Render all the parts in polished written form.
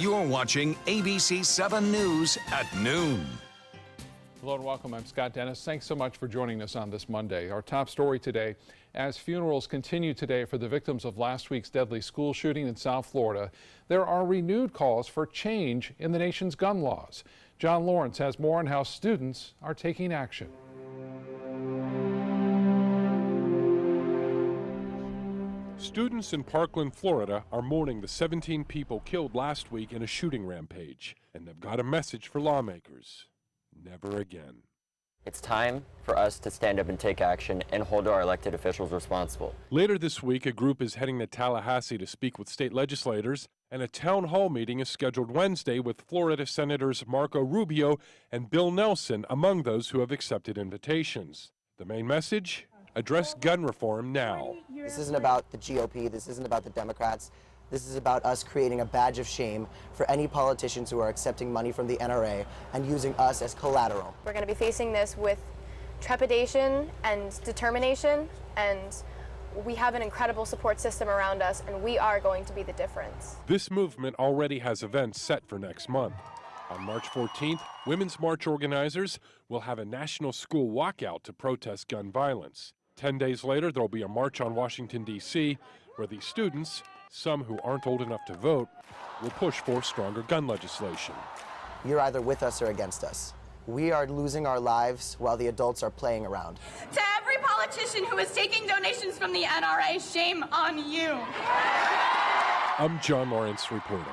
You're watching ABC 7 News at noon. Hello and welcome. I'm Scott Dennis. Thanks so much for joining us on this Monday. Our top story today, as funerals continue today for the victims of last week's deadly school shooting in South Florida, there are renewed calls for change in the nation's gun laws. John Lawrence has more on how students are taking action. Students in Parkland, Florida are mourning the 17 people killed last week in a shooting rampage, and they've got a message for lawmakers. Never again. It's time for us to stand up and take action and hold our elected officials responsible. Later this week, a group is heading to Tallahassee to speak with state legislators, and a town hall meeting is scheduled Wednesday with Florida Senators Marco Rubio and Bill Nelson among those who have accepted invitations. The main message? Address gun reform now. This isn't about the GOP, this isn't about the Democrats. This is about us creating a badge of shame for any politicians who are accepting money from the NRA and using us as collateral. We're going to be facing this with trepidation and determination, and we have an incredible support system around us, and we are going to be the difference. This movement already has events set for next month. On March 14th, Women's March organizers will have a national school walkout to protest gun violence. 10 days later, there'll be a march on Washington, D.C., where these students, some who aren't old enough to vote, will push for stronger gun legislation. You're either with us or against us. We are losing our lives while the adults are playing around. To every politician who is taking donations from the NRA, shame on you. I'm John Lawrence reporting.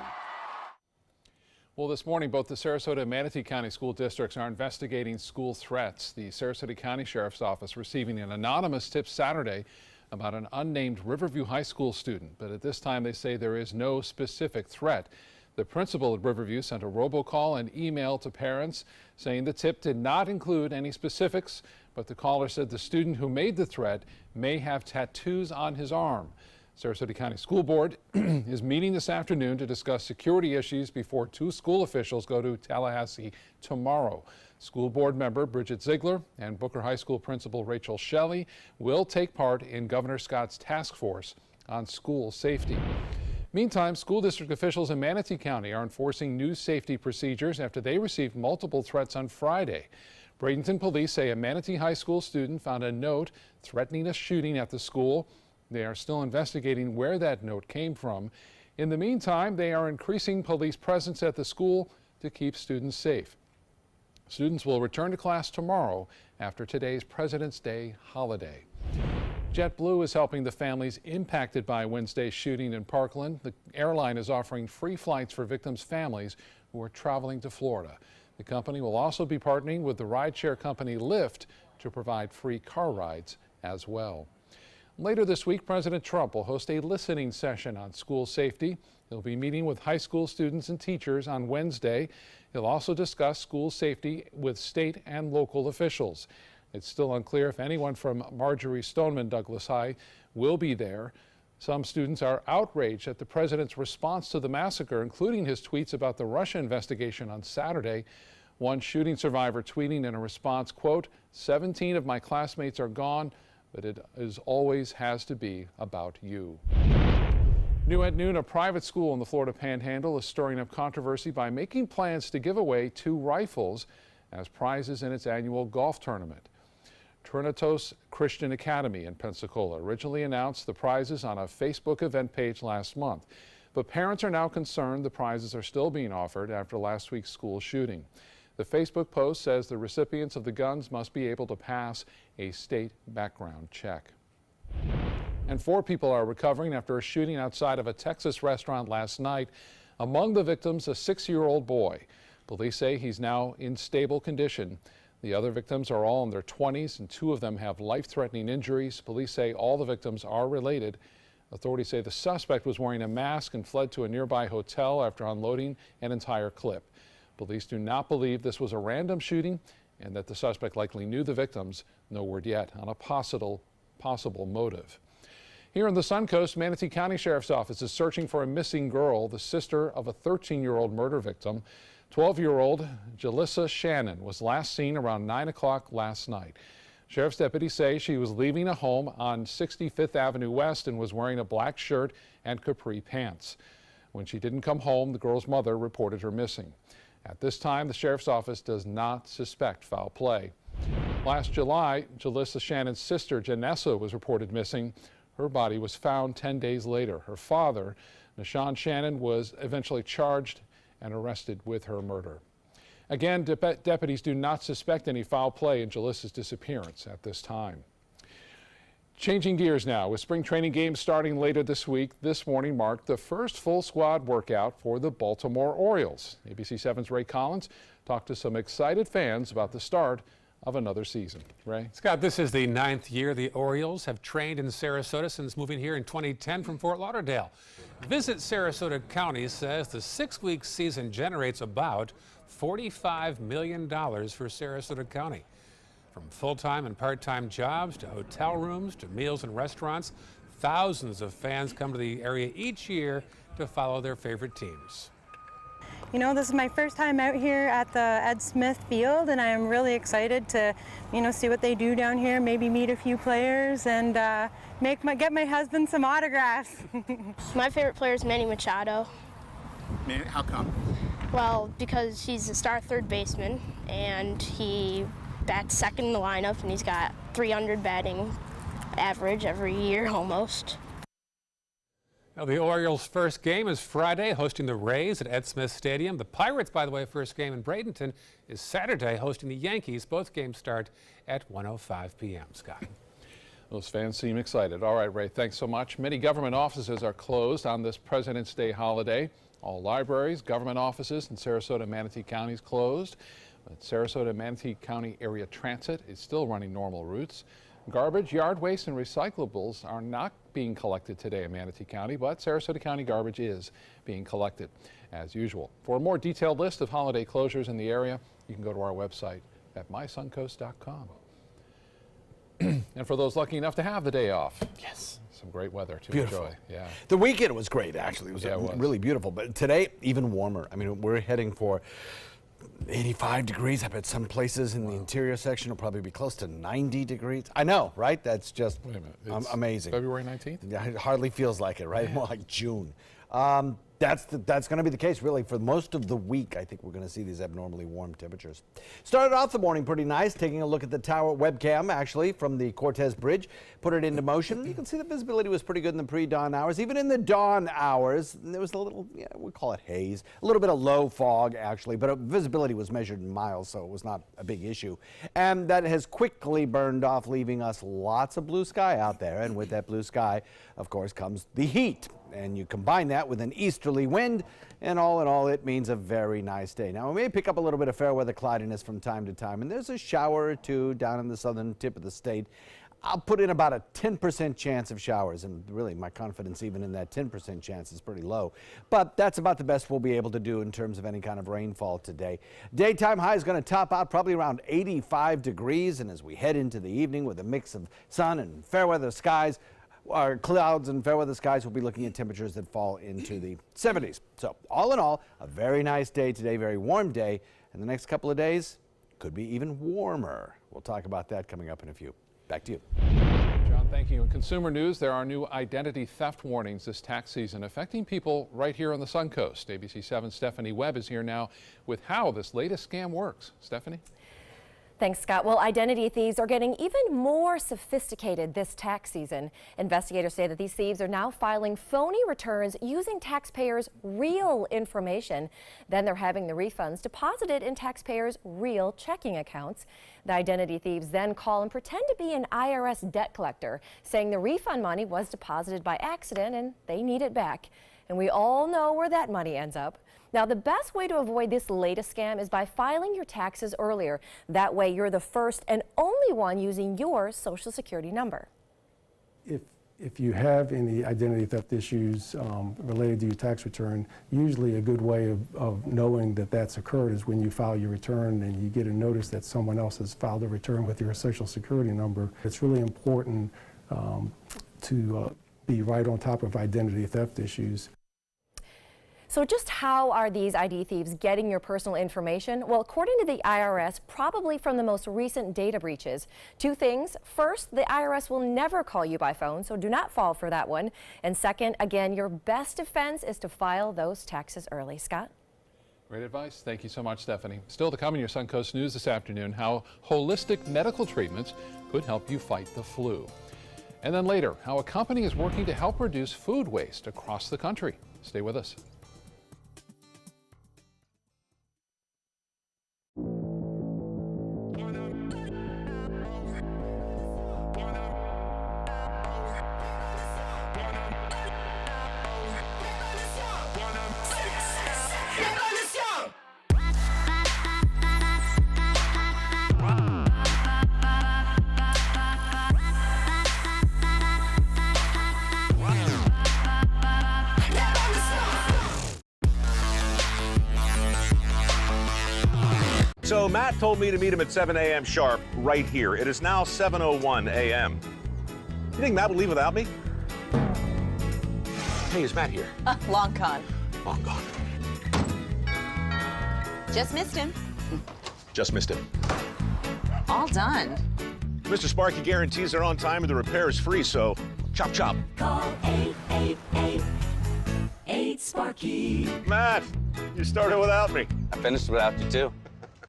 Well, this morning, both the Sarasota and Manatee County school districts are investigating school threats. The Sarasota County Sheriff's Office receiving an anonymous tip Saturday about an unnamed Riverview High School student, but at this time they say there is no specific threat. The principal at Riverview sent a robocall and email to parents saying the tip did not include any specifics, but the caller said the student who made the threat may have tattoos on his arm. Sarasota County School Board is meeting this afternoon to discuss security issues before two school officials go to Tallahassee tomorrow. School Board member Bridget Ziegler and Booker High School Principal Rachel Shelley will take part in Governor Scott's task force on school safety. Meantime, school district officials in Manatee County are enforcing new safety procedures after they received multiple threats on Friday. Bradenton police say a Manatee High School student found a note threatening a shooting at the school. They are still investigating where that note came from. In the meantime, they are increasing police presence at the school to keep students safe. Students will return to class tomorrow after today's President's Day holiday. JetBlue is helping the families impacted by Wednesday's shooting in Parkland. The airline is offering free flights for victims' families who are traveling to Florida. The company will also be partnering with the rideshare company Lyft to provide free car rides as well. Later this week, President Trump will host a listening session on school safety. He'll be meeting with high school students and teachers on Wednesday. He'll also discuss school safety with state and local officials. It's still unclear if anyone from Marjorie Stoneman Douglas High will be there. Some students are outraged at the president's response to the massacre, including his tweets about the Russia investigation on Saturday. One shooting survivor tweeting in a response, quote, 17 of my classmates are gone, but it always has to be about you. New at noon, a private school in the Florida Panhandle is stirring up controversy by making plans to give away 2 rifles as prizes in its annual golf tournament. Trinitos Christian Academy in Pensacola originally announced the prizes on a Facebook event page last month, but parents are now concerned the prizes are still being offered after last week's school shooting. The Facebook post says the recipients of the guns must be able to pass a state background check. And 4 people are recovering after a shooting outside of a Texas restaurant last night. Among the victims, a 6-year-old boy. Police say he's now in stable condition. The other victims are all in their 20s, and 2 of them have life-threatening injuries. Police say all the victims are related. Authorities say the suspect was wearing a mask and fled to a nearby hotel after unloading an entire clip. Police do not believe this was a random shooting and that the suspect likely knew the victims. No word yet on a possible motive. Here on the Suncoast, Manatee County Sheriff's Office is searching for a missing girl, the sister of a 13-year-old murder victim. 12-year-old Jalissa Shannon was last seen around 9 o'clock last night. Sheriff's deputies say she was leaving a home on 65th Avenue West and was wearing a black shirt and capri pants. When she didn't come home, the girl's mother reported her missing. At this time, the sheriff's office does not suspect foul play. Last July, Jalissa Shannon's sister, Janessa, was reported missing. Her body was found 10 days later. Her father, Nashawn Shannon, was eventually charged and arrested with her murder. Again, deputies do not suspect any foul play in Jalissa's disappearance at this time. Changing gears now, with spring training games starting later this week, this morning marked the first full squad workout for the Baltimore Orioles. ABC 7's Ray Collins talked to some excited fans about the start of another season. Ray? Scott, this is the 9th year the Orioles have trained in Sarasota since moving here in 2010 from Fort Lauderdale. Visit Sarasota County says the 6-week season generates about $45 million for Sarasota County. From full-time and part-time jobs to hotel rooms to meals and restaurants, thousands of fans come to the area each year to follow their favorite teams. You know, this is my first time out here at the Ed Smith Field, and I am really excited to, see what they do down here, maybe meet a few players and get my husband some autographs. My favorite player is Manny Machado. Man, how come? Well, because he's a star third baseman, and he bats second in the lineup, and he's got 300 batting average every year almost. Now, the Orioles' first game is Friday, hosting the Rays at Ed Smith Stadium. The Pirates, by the way, first game in Bradenton is Saturday, hosting the Yankees. Both games start at 1:05 p.m. Scott. Those fans seem excited. All right, Ray, thanks so much. Many government offices are closed on this President's Day holiday. All libraries, government offices in Sarasota and Manatee counties closed. But Sarasota and Manatee County area transit is still running normal routes. Garbage, yard waste, and recyclables are not being collected today in Manatee County, but Sarasota County garbage is being collected as usual. For a more detailed list of holiday closures in the area, you can go to our website at mysuncoast.com. And for those lucky enough to have the day off, yes, some great weather to beautiful. Enjoy. Yeah. The weekend was great, actually. It was really beautiful, but today even warmer. I mean, we're heading for 85 degrees. I bet some places in the interior section will probably be close to 90 degrees. I know, right? That's just amazing. February 19th? Yeah, it hardly feels like it, right? More like June. That's going to be the case, really, for most of the week. I think we're going to see these abnormally warm temperatures. Started off the morning pretty nice, taking a look at the tower webcam, actually, from the Cortez Bridge. Put it into motion. You can see the visibility was pretty good in the pre-dawn hours. Even in the dawn hours, there was a little, we call it haze, a little bit of low fog, actually, but visibility was measured in miles, so it was not a big issue. And that has quickly burned off, leaving us lots of blue sky out there. And with that blue sky, of course, comes the heat. And you combine that with an easterly wind, and all in all, it means a very nice day. Now, we may pick up a little bit of fair weather cloudiness from time to time, and there's a shower or two down in the southern tip of the state. I'll put in about a 10% chance of showers, and really my confidence even in that 10% chance is pretty low. But that's about the best we'll be able to do in terms of any kind of rainfall today. Daytime high is going to top out probably around 85 degrees, and as we head into the evening with a mix of sun and fair weather skies, our clouds and fair weather skies will be looking at temperatures that fall into the 70s. So all in all, a very nice day today, very warm day, and the next couple of days could be even warmer. We'll talk about that coming up in a few. Back to you. John, thank you. In consumer news, there are new identity theft warnings this tax season affecting people right here on the Suncoast. ABC 7's Stephanie Webb is here now with how this latest scam works. Stephanie? Thanks, Scott. Well, identity thieves are getting even more sophisticated this tax season. Investigators say that these thieves are now filing phony returns using taxpayers' real information. Then they're having the refunds deposited in taxpayers' real checking accounts. The identity thieves then call and pretend to be an IRS debt collector, saying the refund money was deposited by accident and they need it back. And we all know where that money ends up. Now, the best way to avoid this latest scam is by filing your taxes earlier. That way, you're the first and only one using your Social Security number. If you have any identity theft issues related to your tax return, usually a good way of knowing that that's occurred is when you file your return and you get a notice that someone else has filed a return with your Social Security number. It's really important to be right on top of identity theft issues. So just how are these ID thieves getting your personal information? Well, according to the IRS, probably from the most recent data breaches. Two things. First, the IRS will never call you by phone, so do not fall for that one. And second, again, your best defense is to file those taxes early. Scott? Great advice. Thank you so much, Stephanie. Still to come in your Suncoast News this afternoon, how holistic medical treatments could help you fight the flu. And then later, how a company is working to help reduce food waste across the country. Stay with us. So Matt told me to meet him at 7 a.m. sharp right here. It is now 7:01 a.m. You think Matt will leave without me? Hey, is Matt here? Long gone. Long gone. Just missed him. Just missed him. All done. Mr. Sparky guarantees they're on time and the repair is free, so chop chop. Call 888-8-Sparky. Matt, you started without me. I finished without you too.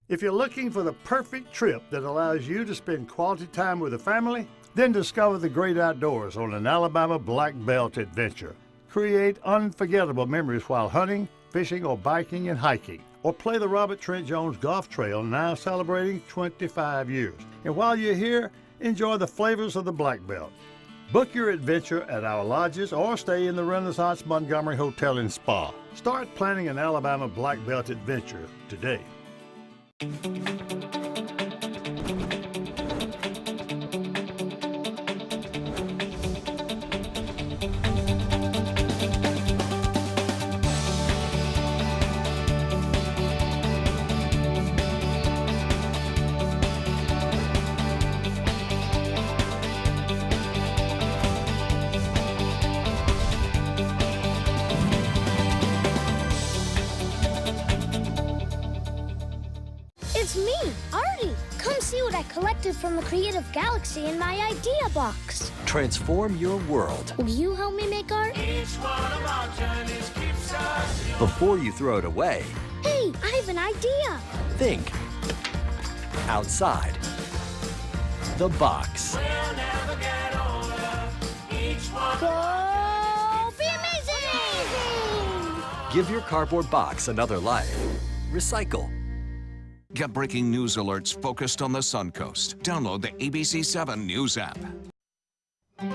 If you're looking for the perfect trip that allows you to spend quality time with the family, then discover the great outdoors on an Alabama Black Belt adventure. Create unforgettable memories while hunting, fishing, or biking and hiking. Or play the Robert Trent Jones Golf Trail, now celebrating 25 years. And while you're here, enjoy the flavors of the Black Belt. Book your adventure at our lodges or stay in the Renaissance Montgomery Hotel and Spa. Start planning an Alabama Black Belt adventure today. It's me, Artie. Come see what I collected from the Creative Galaxy in my idea box. Transform your world. Will you help me make art? Each one of our journeys keeps us young. Before you throw it away, Hey, I have an idea. think outside the box. We'll never get older. Each one Go be amazing! Give your cardboard box another life. Recycle. Get breaking news alerts focused on the Suncoast. Download the ABC7 News app.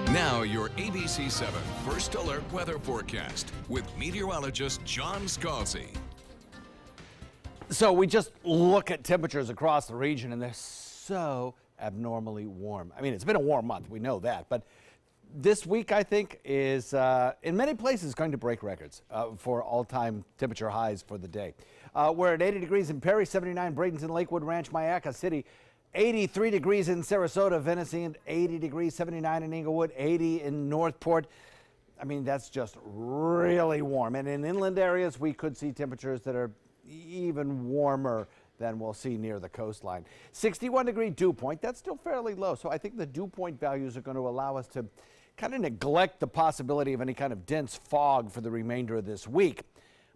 Now your ABC7 First Alert weather forecast with meteorologist John Scalzi. So we just look at temperatures across the region and they're so abnormally warm. I mean, it's been a warm month, we know that, but this week I think is in many places going to break records for all-time temperature highs for the day. We're at 80 degrees in Perry, 79 Bradenton, Lakewood Ranch, Mayaca City, 83 degrees in Sarasota, Venice, 80 degrees, 79 in Inglewood, 80 in Northport. I mean, that's just really warm. And in inland areas, we could see temperatures that are even warmer than we'll see near the coastline. 61 degree dew point, that's still fairly low. So I think the dew point values are going to allow us to kind of neglect the possibility of any kind of dense fog for the remainder of this week.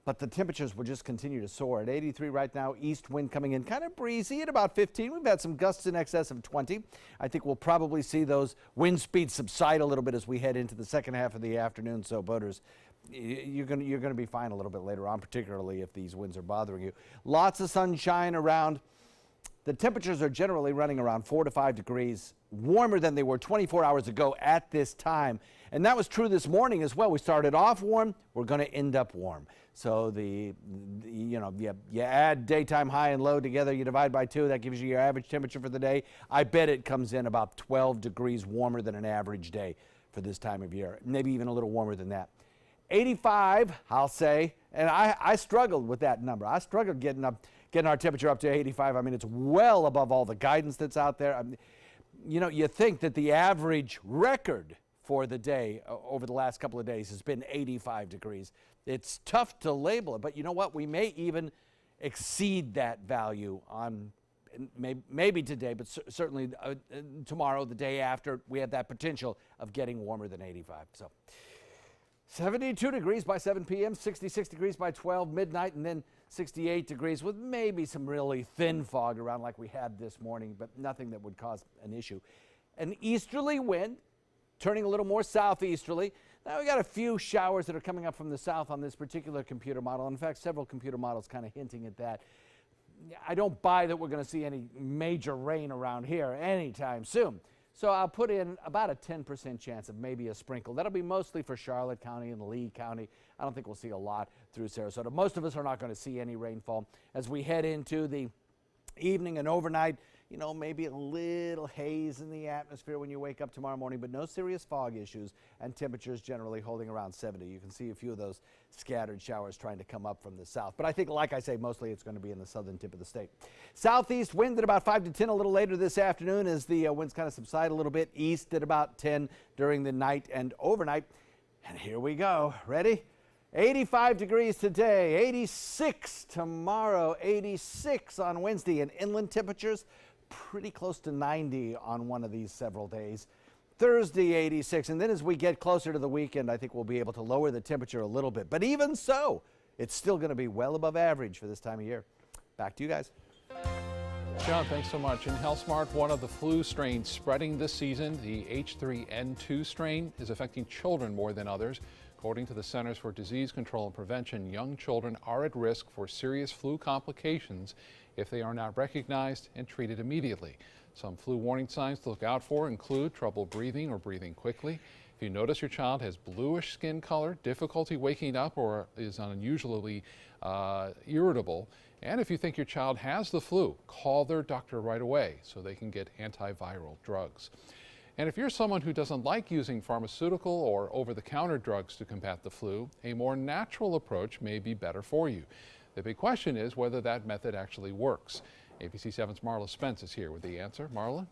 But the temperatures will just continue to soar. At 83 right now, east wind coming in kind of breezy at about 15. We've had some gusts in excess of 20. I think we'll probably see those wind speeds subside a little bit as we head into the second half of the afternoon. So boaters, you're going to be fine a little bit later on, particularly if these winds are bothering you. Lots of sunshine around. The temperatures are generally running around 4 to 5 degrees warmer than they were 24 hours ago at this time. And that was true this morning as well. We started off warm. We're going to end up warm. So you add daytime high and low together, you divide by 2, that gives you your average temperature for the day. I bet it comes in about 12 degrees warmer than an average day for this time of year, maybe even a little warmer than that. 85, I'll say, and I struggled with that number. I struggled getting our temperature up to 85. I mean, it's well above all the guidance that's out there. You think that the average record for the day over the last couple of days has been 85 degrees. It's tough to label it, but you know what? We may even exceed that value on maybe today, but certainly tomorrow, the day after. We have that potential of getting warmer than 85. So 72 degrees by 7 p.m., 66 degrees by 12 midnight, and then 68 degrees with maybe some really thin fog around like we had this morning, but nothing that would cause an issue. An easterly wind turning a little more southeasterly. Now we got a few showers that are coming up from the south on this particular computer model. In fact, several computer models kind of hinting at that. I don't buy that we're going to see any major rain around here anytime soon. So I'll put in about a 10% chance of maybe a sprinkle. That'll be mostly for Charlotte County and Lee County. I don't think we'll see a lot through Sarasota. Most of us are not going to see any rainfall. As we head into the evening and overnight, you know, maybe a little haze in the atmosphere when you wake up tomorrow morning, but no serious fog issues, and temperatures generally holding around 70. You can see a few of those scattered showers trying to come up from the south. But I think, like I say, mostly it's going to be in the southern tip of the state. Southeast wind at about 5 to 10 a little later this afternoon as the winds kind of subside a little bit. East at about 10 during the night and overnight. And here we go. Ready? 85 degrees today, 86 tomorrow, 86 on Wednesday, and inland temperatures pretty close to 90 on one of these several days. Thursday, 86, and then as we get closer to the weekend, I think we'll be able to lower the temperature a little bit. But even so, it's still going to be well above average for this time of year. Back to you guys. John, thanks so much. In HealthSmart, one of the flu strains spreading this season, the H3N2 strain, is affecting children more than others. According to the Centers for Disease Control and Prevention, young children are at risk for serious flu complications if they are not recognized and treated immediately. Some flu warning signs to look out for include trouble breathing or breathing quickly. If you notice your child has bluish skin color, difficulty waking up, or is unusually irritable, and if you think your child has the flu, call their doctor right away so they can get antiviral drugs. And if you're someone who doesn't like using pharmaceutical or over-the-counter drugs to combat the flu, a more natural approach may be better for you. The big question is whether that method actually works. ABC 7's Marla Spence is here with the answer. Marla?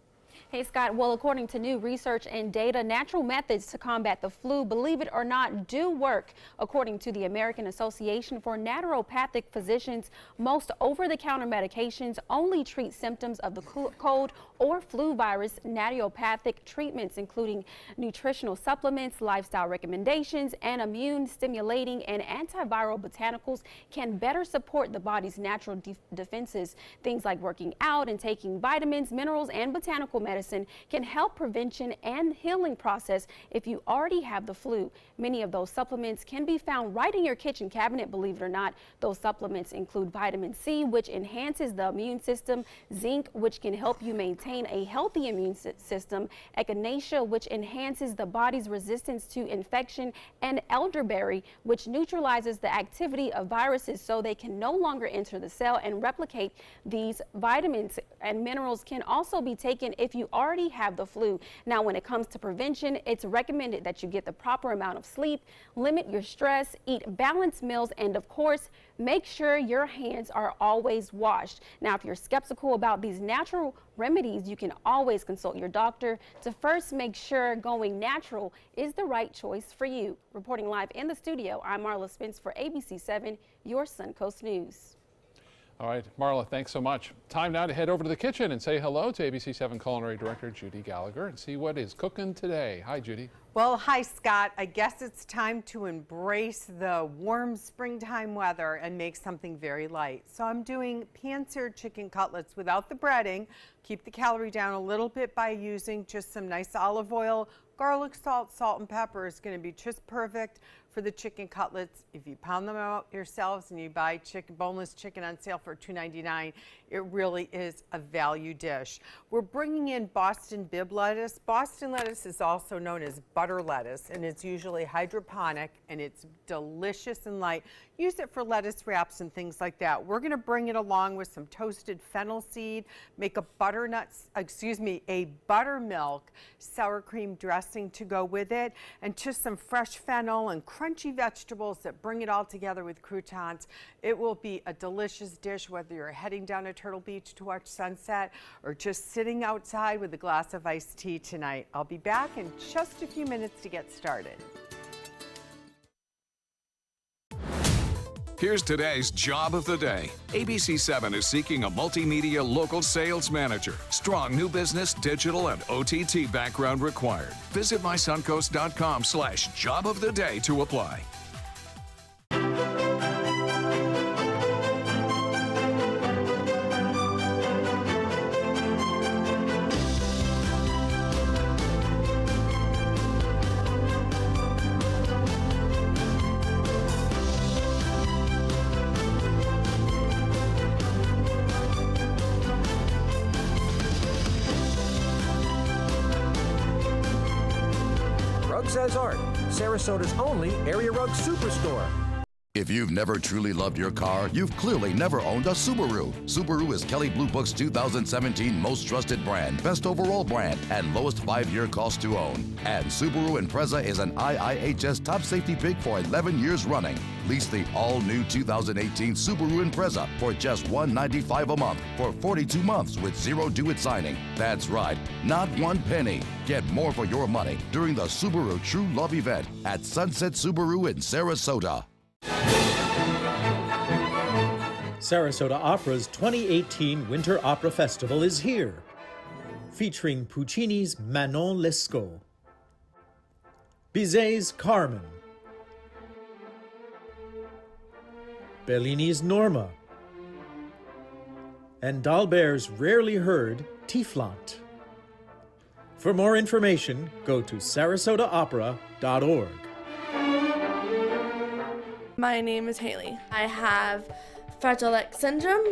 Hey, Scott. Well, according to new research and data, natural methods to combat the flu, believe it or not, do work. According to the American Association for Naturopathic Physicians, most over-the-counter medications only treat symptoms of the cold or flu virus. Naturopathic treatments, including nutritional supplements, lifestyle recommendations, and immune-stimulating and antiviral botanicals, can better support the body's natural defenses. Things like working out and taking vitamins, minerals, and botanical medicine can help prevention and healing process if you already have the flu. Many of those supplements can be found right in your kitchen cabinet, believe it or not. Those supplements include vitamin C, which enhances the immune system, zinc, which can help you maintain a healthy immune system, echinacea, which enhances the body's resistance to infection, and elderberry, which neutralizes the activity of viruses so they can no longer enter the cell and replicate. These vitamins and minerals can also be taken if you already have the flu. Now, when it comes to prevention, it's recommended that you get the proper amount of sleep, limit your stress, eat balanced meals, and of course, make sure your hands are always washed. Now, if you're skeptical about these natural remedies, you can always consult your doctor to first make sure going natural is the right choice for you. Reporting live in the studio, I'm Marla Spence for ABC 7, your Suncoast News. All right, Marla, thanks so much. Time now to head over to the kitchen and say hello to ABC 7 Culinary Director Judy Gallagher and see what is cooking today. Hi, Judy. Well, hi, Scott. I guess it's time to embrace the warm springtime weather and make something very light. So I'm doing pan-seared chicken cutlets without the breading. Keep the calorie down a little bit by using just some nice olive oil. Garlic, salt, and pepper is going to be just perfect for the chicken cutlets. If you pound them out yourselves and you buy boneless chicken on sale for $2.99, it really is a value dish. We're bringing in Boston Bib lettuce. Boston lettuce is also known as butter lettuce, and it's usually hydroponic, and it's delicious and light. Use it for lettuce wraps and things like that. We're going to bring it along with some toasted fennel seed, make a buttermilk sour cream dressing to go with it, and just some fresh fennel and crunchy vegetables that bring it all together with croutons. It will be a delicious dish whether you're heading down to Turtle Beach to watch sunset or just sitting outside with a glass of iced tea tonight. I'll be back in just a few minutes to get started. Here's today's job of the day. ABC7 is seeking a multimedia local sales manager. Strong new business, digital, and OTT background required. Visit mysuncoast.com/job of the day to apply. Rugs as Art, Sarasota's only area rug superstore. If you've never truly loved your car, you've clearly never owned a Subaru. Subaru is Kelley Blue Book's 2017 most trusted brand, best overall brand, and lowest 5-year cost to own. And Subaru Impreza is an IIHS top safety pick for 11 years running. Lease the all-new 2018 Subaru Impreza for just $195 a month for 42 months with zero due-it signing. That's right, not one penny. Get more for your money during the Subaru True Love event at Sunset Subaru in Sarasota. Sarasota Opera's 2018 Winter Opera Festival is here, featuring Puccini's Manon Lescaut, Bizet's Carmen, Bellini's Norma, and D'Albert's rarely heard Tieflant. For more information, go to sarasotaopera.org. My name is Haley. I have Fragile X syndrome.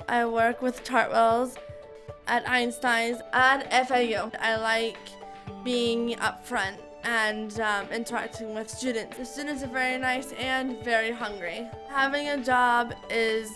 I work with Chartwells at Einstein's and FAU. I like being up front and interacting with students. The students are very nice and very hungry. Having a job is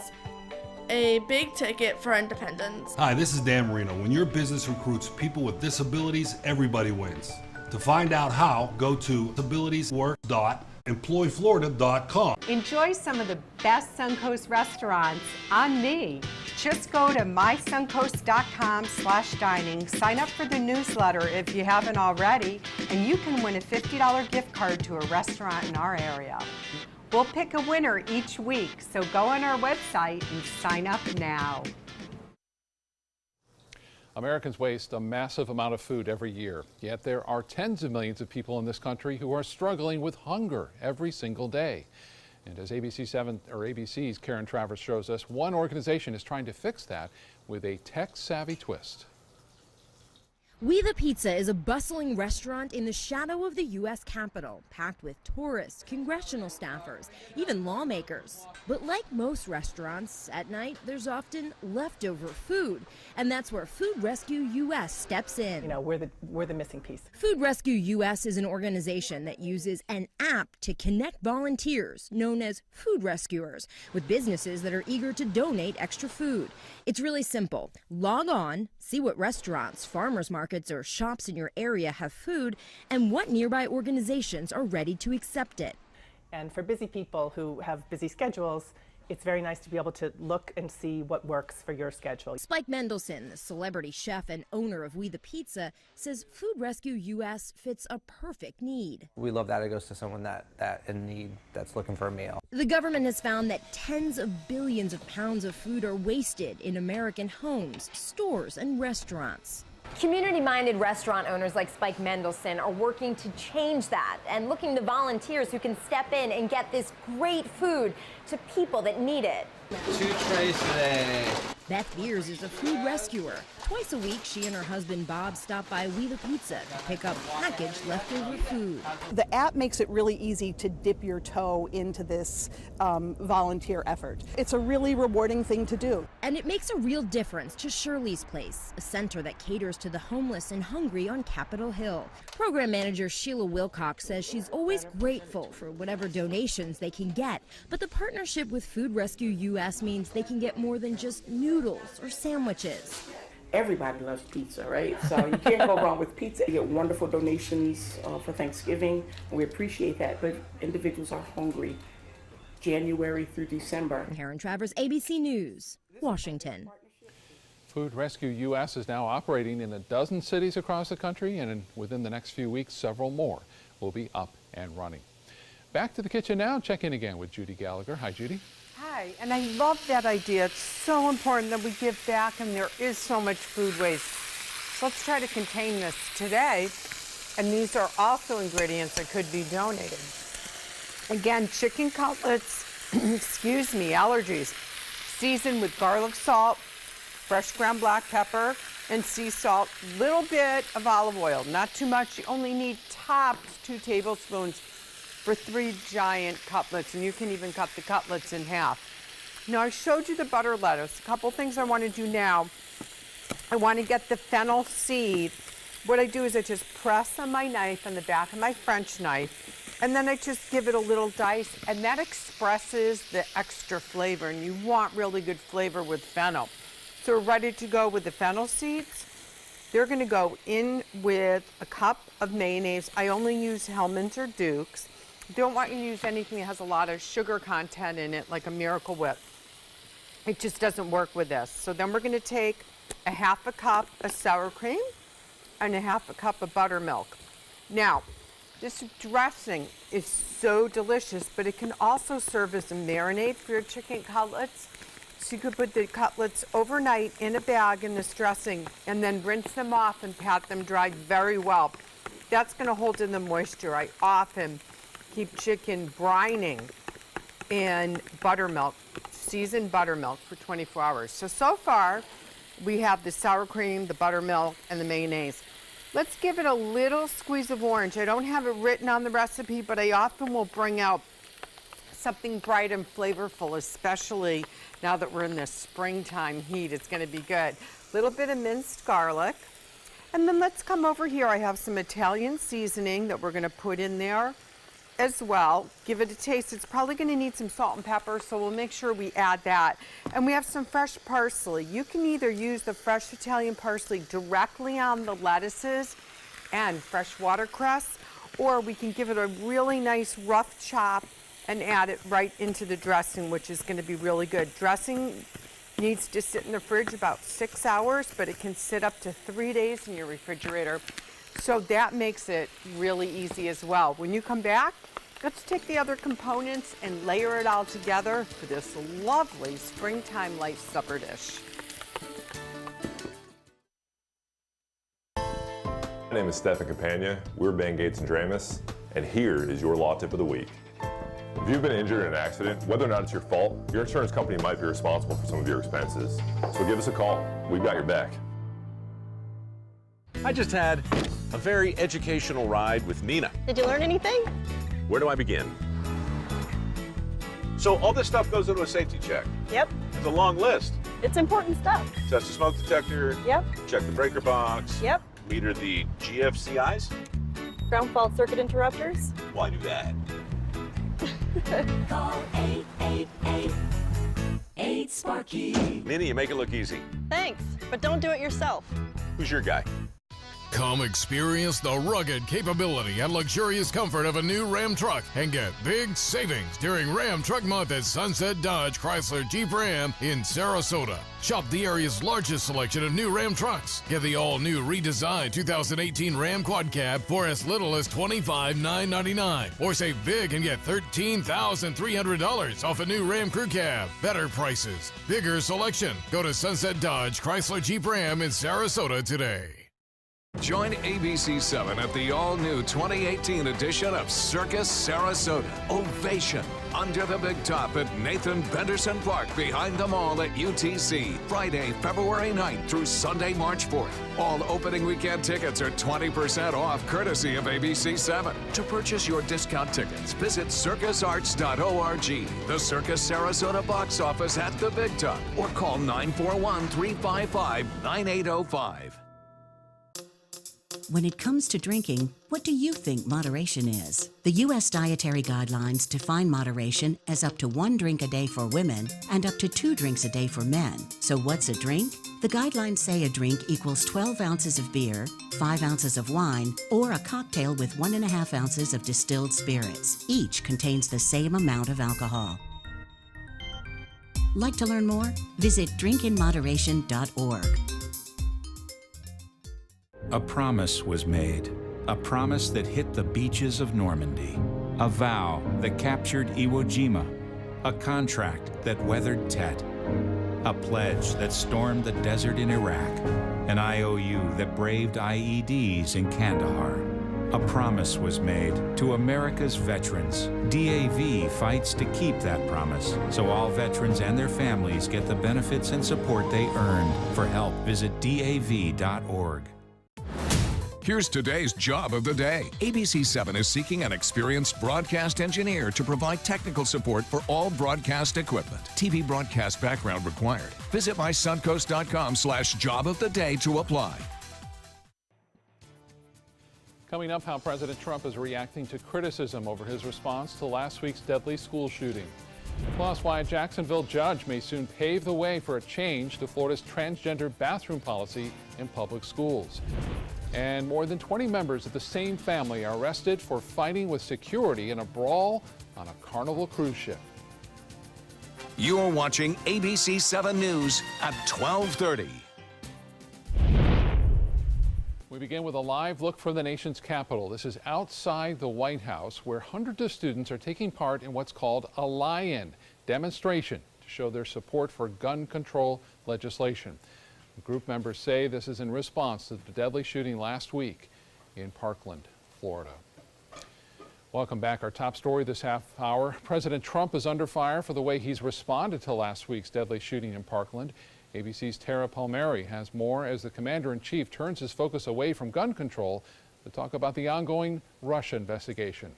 a big ticket for independence. Hi, this is Dan Marino. When your business recruits people with disabilities, everybody wins. To find out how, go to disabilitieswork.employflorida.com. Enjoy some of the best Suncoast restaurants on me. Just go to mysuncoast.com/dining, sign up for the newsletter if you haven't already, and you can win a $50 gift card to a restaurant in our area. We'll pick a winner each week, so go on our website and sign up now. Americans waste a massive amount of food every year, yet there are tens of millions of people in this country who are struggling with hunger every single day. And as ABC's Karen Travers shows us, one organization is trying to fix that with a tech-savvy twist. We the Pizza is a bustling restaurant in the shadow of the U.S. Capitol, packed with tourists, congressional staffers, even lawmakers. But like most restaurants, at night there's often leftover food, and that's where Food Rescue U.S. steps in. You know, we're the missing piece. Food Rescue U.S. is an organization that uses an app to connect volunteers, known as food rescuers, with businesses that are eager to donate extra food. It's really simple. Log on, see what restaurants, farmers markets, or shops in your area have food, and what nearby organizations are ready to accept it. And for busy people who have busy schedules, it's very nice to be able to look and see what works for your schedule. Spike Mendelson, the celebrity chef and owner of We the Pizza, says Food Rescue U.S. fits a perfect need. We love that it goes to someone that in need, that's looking for a meal. The government has found that tens of billions of pounds of food are wasted in American homes, stores, and restaurants. Community-minded restaurant owners like Spike Mendelson are working to change that and looking to volunteers who can step in and get this great food to people that need it. 2 trays today. Beth Beers is a food rescuer. Twice a week, she and her husband Bob stop by We the Pizza to pick up packaged leftover food. The app makes it really easy to dip your toe into this volunteer effort. It's a really rewarding thing to do. And it makes a real difference to Shirley's Place, a center that caters to the homeless and hungry on Capitol Hill. Program manager Sheila Wilcox says she's always grateful for whatever donations they can get, but the partnership with Food Rescue U.S. means they can get more than just noodles or sandwiches. Everybody loves pizza, right? So you can't go wrong with pizza. You get wonderful donations for Thanksgiving, and we appreciate that, but individuals are hungry January through December. Karen Travers, ABC News, Washington. Food Rescue U.S. is now operating in a dozen cities across the country, and within the next few weeks, several more will be up and running. Back to the kitchen now. Check in again with Judy Gallagher. Hi, Judy. Hi, and I love that idea. It's so important that we give back, and there is so much food waste. So let's try to contain this today. And these are also ingredients that could be donated. Again, chicken cutlets, excuse me, allergies, seasoned with garlic salt, fresh ground black pepper, and sea salt, little bit of olive oil, not too much. You only need tops 2 tablespoons for 3 giant cutlets, and you can even cut the cutlets in half. Now, I showed you the butter lettuce. A couple things I want to do now. I want to get the fennel seed. What I do is I just press on my knife, on the back of my French knife, and then I just give it a little dice, and that expresses the extra flavor, and you want really good flavor with fennel. So we're ready to go with the fennel seeds. They're going to go in with a cup of mayonnaise. I only use Hellmann's or Duke's. Don't want you to use anything that has a lot of sugar content in it, like a Miracle Whip. It just doesn't work with this. So then we're going to take a half a cup of sour cream and a half a cup of buttermilk. Now, this dressing is so delicious, but it can also serve as a marinade for your chicken cutlets. So you could put the cutlets overnight in a bag in this dressing and then rinse them off and pat them dry very well. That's going to hold in the moisture. I often keep chicken brining in buttermilk, seasoned buttermilk, for 24 hours. So far, we have the sour cream, the buttermilk, and the mayonnaise. Let's give it a little squeeze of orange. I don't have it written on the recipe, but I often will bring out something bright and flavorful, especially now that we're in this springtime heat. It's going to be good. A little bit of minced garlic. And then let's come over here. I have some Italian seasoning that we're going to put in there as well. Give it a taste. It's probably going to need some salt and pepper, so we'll make sure we add that. And we have some fresh parsley. You can either use the fresh Italian parsley directly on the lettuces and fresh watercress, or we can give it a really nice rough chop and add it right into the dressing, which is going to be really good. Dressing needs to sit in the fridge about 6 hours, but it can sit up to 3 days in your refrigerator. So that makes it really easy as well. When you come back, let's take the other components and layer it all together for this lovely springtime light supper dish. My name is Stefan Campagna. We're Band Gates and Dramus, and here is your law tip of the week. If you've been injured in an accident, whether or not it's your fault, your insurance company might be responsible for some of your expenses. So give us a call. We've got your back. I just had a very educational ride with Nina. Did you learn anything? Where do I begin? So all this stuff goes into a safety check. Yep. It's a long list. It's important stuff. Test the smoke detector. Yep. Check the breaker box. Yep. Meter the GFCIs. Ground fault circuit interrupters. Why do that? Call 888-8-SPARKY. Nina, you make it look easy. Thanks, but don't do it yourself. Who's your guy? Come experience the rugged capability and luxurious comfort of a new Ram truck and get big savings during Ram Truck Month at Sunset Dodge Chrysler Jeep Ram in Sarasota. Shop the area's largest selection of new Ram trucks. Get the all-new redesigned 2018 Ram Quad Cab for as little as $25,999. Or save big and get $13,300 off a new Ram Crew Cab. Better prices, bigger selection. Go to Sunset Dodge Chrysler Jeep Ram in Sarasota today. Join ABC7 at the all-new 2018 edition of Circus Sarasota. Ovation under the big top at Nathan Benderson Park behind the mall at UTC. Friday, February 9th through Sunday, March 4th. All opening weekend tickets are 20% off, courtesy of ABC7. To purchase your discount tickets, visit circusarts.org. The Circus Sarasota box office at the big top, or call 941-355-9805. When it comes to drinking, what do you think moderation is? The U.S. Dietary Guidelines define moderation as up to 1 drink a day for women and up to 2 drinks a day for men. So what's a drink? The guidelines say a drink equals 12 ounces of beer, 5 ounces of wine, or a cocktail with 1.5 ounces of distilled spirits. Each contains the same amount of alcohol. Like to learn more? Visit drinkinmoderation.org. A promise was made, a promise that hit the beaches of Normandy, A vow that captured Iwo Jima, a contract that weathered Tet, a pledge that stormed the desert in Iraq, an IOU that braved IEDs in Kandahar. A promise was made to America's veterans. DAV fights to keep that promise, so all veterans and their families get the benefits and support they earned. For help, visit DAV.org. Here's today's job of the day. ABC7 is seeking an experienced broadcast engineer to provide technical support for all broadcast equipment. TV broadcast background required. Visit mysuncoast.com/job-of-the-day to apply. Coming up, how President Trump is reacting to criticism over his response to last week's deadly school shooting. Plus, why a Jacksonville judge may soon pave the way for a change to Florida's transgender bathroom policy in public schools. And more than 20 members of the same family are arrested for fighting with security in a brawl on a Carnival cruise ship. You're watching ABC7 News at 12:30. We begin with a live look from the nation's capital. This is outside the White House, where hundreds of students are taking part in what's called a lie-in demonstration to show their support for gun control legislation. The group members say this is in response to the deadly shooting last week in Parkland, Florida. Welcome back. Our top story this half hour. President Trump is under fire for the way he's responded to last week's deadly shooting in Parkland. ABC's Tara Palmieri has more as the commander-in-chief turns his focus away from gun control to talk about the ongoing Russia investigation.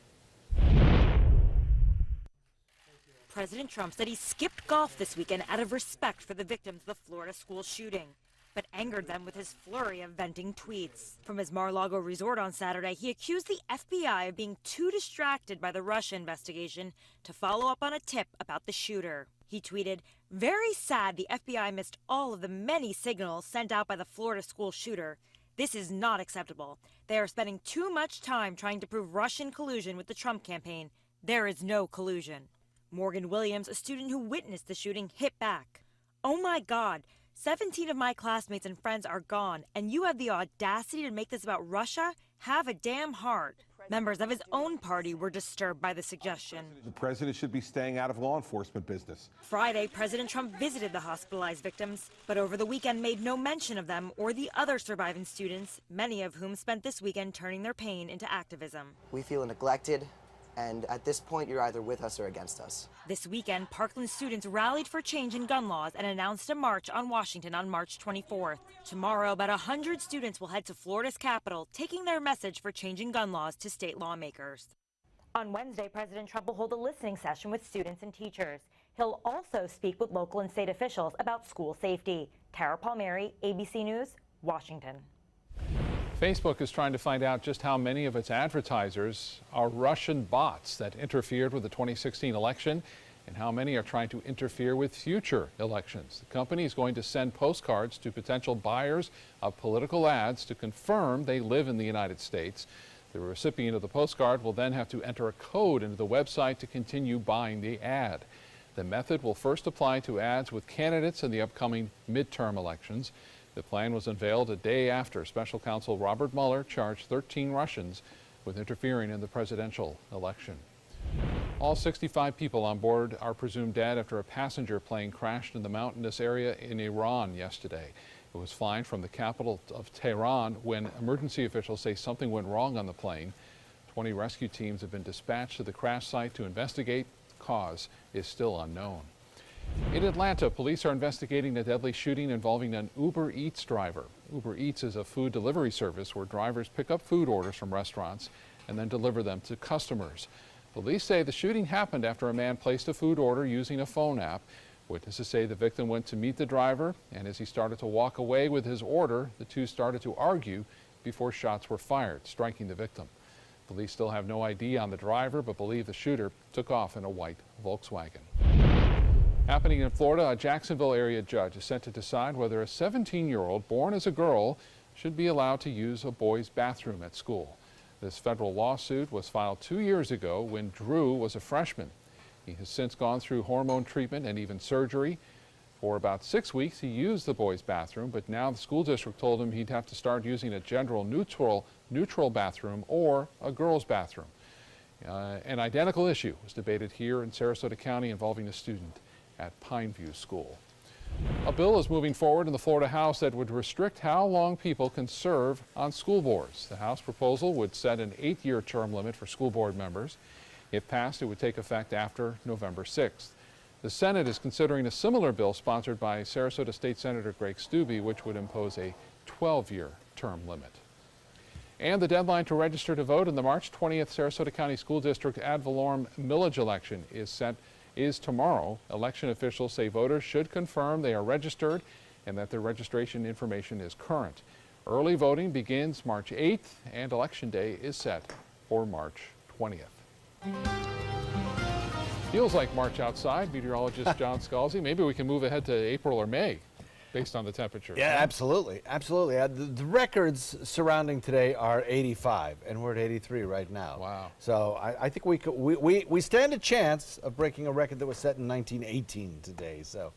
President Trump said he skipped golf this weekend out of respect for the victims of the Florida school shooting, but angered them with his flurry of venting tweets. From his Mar-a-Lago resort on Saturday, he accused the FBI of being too distracted by the Russia investigation to follow up on a tip about the shooter. He tweeted, "Very sad the FBI missed all of the many signals sent out by the Florida school shooter. This is not acceptable. They are spending too much time trying to prove Russian collusion with the Trump campaign. There is no collusion." Morgan Williams, a student who witnessed the shooting, hit back. "Oh my God, 17 of my classmates and friends are gone, and you have the audacity to make this about Russia? Have a damn heart." Members of his own party were disturbed by the suggestion. The president should be staying out of law enforcement business. Friday, President Trump visited the hospitalized victims, but over the weekend made no mention of them or the other surviving students, many of whom spent this weekend turning their pain into activism. We feel neglected, and at this point, you're either with us or against us. This weekend, Parkland students rallied for change in gun laws and announced a march on Washington on March 24th. Tomorrow, about 100 students will head to Florida's capital, taking their message for changing gun laws to state lawmakers. On Wednesday, President Trump will hold a listening session with students and teachers. He'll also speak with local and state officials about school safety. Tara Palmieri, ABC News, Washington. Facebook is trying to find out just how many of its advertisers are Russian bots that interfered with the 2016 election and how many are trying to interfere with future elections. The company is going to send postcards to potential buyers of political ads to confirm they live in the United States. The recipient of the postcard will then have to enter a code into the website to continue buying the ad. The method will first apply to ads with candidates in the upcoming midterm elections. The plan was unveiled a day after special counsel Robert Mueller charged 13 Russians with interfering in the presidential election. All 65 people on board are presumed dead after a passenger plane crashed in the mountainous area in Iran yesterday. It was flying from the capital of Tehran when emergency officials say something went wrong on the plane. 20 rescue teams have been dispatched to the crash site to investigate. The cause is still unknown. In Atlanta, police are investigating a deadly shooting involving an Uber Eats driver. Uber Eats is a food delivery service where drivers pick up food orders from restaurants and then deliver them to customers. Police say the shooting happened after a man placed a food order using a phone app. Witnesses say the victim went to meet the driver, and as he started to walk away with his order, the two started to argue before shots were fired, striking the victim. Police still have no ID on the driver, but believe the shooter took off in a white Volkswagen. Happening in Florida, a Jacksonville area judge is set to decide whether a 17-year-old born as a girl should be allowed to use a boys' bathroom at school. This federal lawsuit was filed 2 years ago when Drew was a freshman. He has since gone through hormone treatment and even surgery. For about 6 weeks, he used the boys' bathroom, but now the school district told him he'd have to start using a gender neutral bathroom or a girls' bathroom. An identical issue was debated here in Sarasota County involving a student at Pineview School. A bill is moving forward in the Florida House that would restrict how long people can serve on school boards. The House proposal would set an 8-year term limit for school board members. If passed, it would take effect after November 6th. The Senate is considering a similar bill sponsored by Sarasota State Senator Greg Stubbe, which would impose a 12-year term limit. And the deadline to register to vote in the March 20th Sarasota County School District ad valorem millage election is tomorrow. Election officials say voters should confirm they are registered and that their registration information is current. Early voting begins March 8th and Election Day is set for March 20th. Feels like March outside, meteorologist John Scalzi. Maybe we can move ahead to April or May based on the temperature. Yeah, absolutely. Absolutely. The records surrounding today are 85, and we're at 83 right now. Wow. So I think we stand a chance of breaking a record that was set in 1918 today. So